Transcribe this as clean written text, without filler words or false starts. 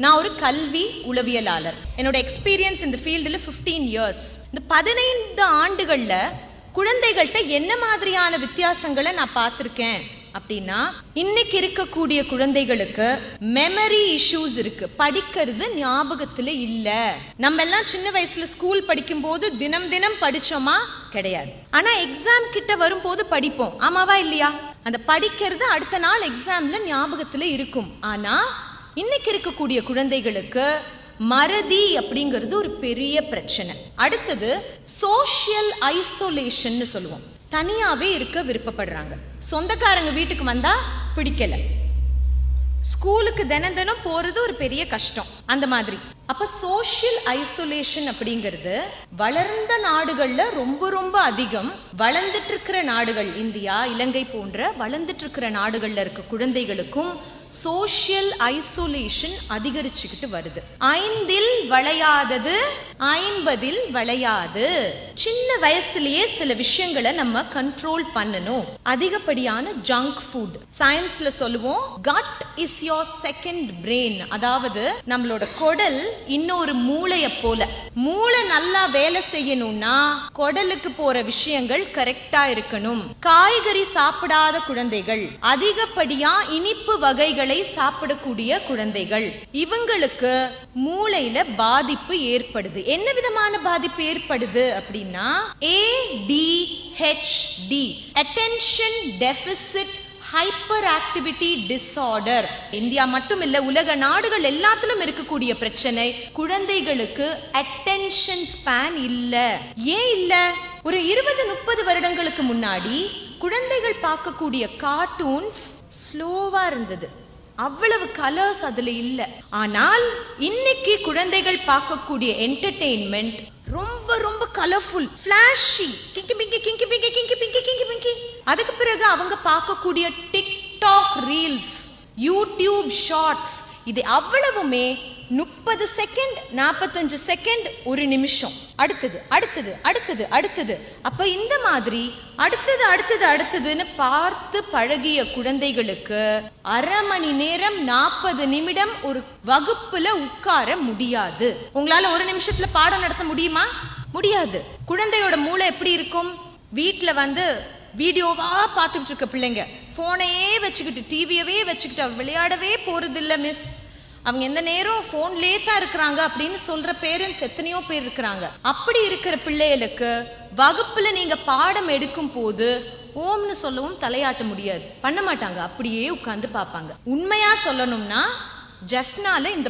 நான் ஒரு கல்வி உளவியலாளர். என்னோட எக்ஸ்பீரியன்ஸ் இந்த ஃபீல்டில் 15 இயர்ஸ். இந்த 15 ஆண்டுகள்ல குழந்தைகள்கிட்ட என்ன மாதிரியான வித்தியாசங்களை நான் பார்த்துருக்கேன் அப்படின்னா, இன்னைக்கு இருக்கக்கூடிய குழந்தைகளுக்கு மெமரி இஷ்யூஸ் இருக்கு. படிக்கிறது ஞாபகத்துல இல்ல. நம்ம எல்லாம் சின்ன வயசுல ஸ்கூல் படிக்கும் போது தினம் தினம் படிச்சோமா? கிடையாது. ஆனா எக்ஸாம் கிட்ட வரும்போது படிப்போம், ஆமாவா இல்லையா? அந்த படிக்கிறது அடுத்த நாள் எக்ஸாம்ல ஞாபகத்துல இருக்கும். ஆனா இன்னைக்கு இருக்கக்கூடிய குழந்தைகளுக்கு மறதி அப்படிங்கிறது ஒரு பெரிய பிரச்சனை. அடுத்தது சோஷியல் ஐசோலேஷன் சொல்லுவோம். தனியாவே இருக்க விருப்பப்படுறாங்க. சொந்தக்காரங்க வீட்டுக்கு வந்தா பிடிக்கல, ஸ்கூலுக்கு தினம் தினம் போறது ஒரு பெரிய கஷ்டம், அந்த மாதிரி. அப்ப சோஷியல் ஐசோலேஷன் அப்படிங்கிறது வளர்ந்த நாடுகள்ல ரொம்ப ரொம்ப அதிகம். வளர்ந்துட்டு இருக்கிற நாடுகள், இந்தியா, இலங்கை போன்ற வளர்ந்துட்டு இருக்கிற நாடுகள்ல இருக்க குழந்தைகளுக்கும் சோஷியல் ஐசோலேஷன் அதிகரிச்சுக்கிட்டு வருது. 5இல் வளையாதது 50இல் வளையாது. சின்ன வயசுலயே சில விஷயங்களை நம்ம கண்ட்ரோல் பண்ணணும். அதிகப்படியான ஜங்க் ஃபுட், சயின்ஸ்ல சொல்லுவோம் cut is your second brain. அதாவது நம்மளோட குடல் இன்னொரு மூளைய போல. மூளை நல்லா வேலை செய்யணும்னா குடலுக்கு போற விஷயங்கள் கரெக்டா இருக்கணும். காய்கறி சாப்பிடாத குழந்தைகள், அதிகப்படியா இனிப்பு வகைகள் சாப்பிடக்கூடிய குழந்தைகள், இவங்களுக்கு மூளையில பாதிப்பு ஏற்படுது. என்ன விதமான பாதிப்பு ஏற்படுது அப்படின்னா ADHD, attention deficit hyper activity disorder. India மட்டும் இல்ல, உலக நாடுகள் எல்லாத்திலும் இருக்கக்கூடிய பிரச்சனை. குழந்தைகளுக்கு அட்டென்ஷன் ஸ்பேன் இல்ல. ஏன் இல்ல? ஒரு 20-30 வருடங்களுக்கு முன்னாடி குழந்தைகள் பார்க்கக்கூடிய கார்ட்டூன்ஸ் ஸ்லோவா இருந்தது, அவ்வளவு கலர்ஸ் அதுல இல்ல. ஆனால் இன்னைக்கு குழந்தைகள் பார்க்கக்கூடிய என்டர்டெயின்மெண்ட் ரொம்ப ரொம்ப கலர்ஃபுல், ஃபிளாஷி, கிங்கி பிங்கி கிங்கி பிங்கி கிங்கி பிங்கி கிங்கி பிங்கி. அதுக்கு பிறகு அவங்க பார்க்கக்கூடிய டிக்டாக் ரீல்ஸ், யூடியூப் ஷார்ட்ஸ், இது அவ்வளவுமே 30 செகண்ட், 45 செகண்ட், ஒரு நிமிஷம், அடுத்தது அடுத்தது அடுத்தது அடுத்தது. அப்ப இந்த மாதிரி அடுத்தது அடுத்தது அடுத்ததுன்னு பார்த்து பழகிய குழந்தைகளுக்கு அரை மணி நேரம் 40 நிமிடம் ஒரு வகுப்புல உட்கார முடியாது. உங்களால ஒரு நிமிஷத்துல பாடம் நடத்த முடியுமா? முடியாது. குழந்தையோட மூளை எப்படி இருக்கும்? வீட்டுல வீடியோவா பார்த்துட்டு இருக்க பிள்ளைங்க, போனையே வச்சுக்கிட்டு, டிவியவே வச்சுக்கிட்டு விளையாடவே போறது இல்ல மிஸ், அவங்க எந்த நேரம் போன்லயே தான் இருக்கிறாங்க அப்படின்னு சொல்ற பேரண்ட்ஸ் எத்தனையோ பேர் இருக்கிறாங்க. அப்படி இருக்கிற பிள்ளைகளுக்கு வகுப்புல நீங்க பாடம் எடுக்கும் போது ஓம்னு சொல்லவும் தலையாட்ட முடியாது, பண்ண மாட்டாங்க, அப்படியே உட்கார்ந்து பார்ப்பாங்க. உண்மையா சொல்லணும்னா ஜெஃப்னால இந்த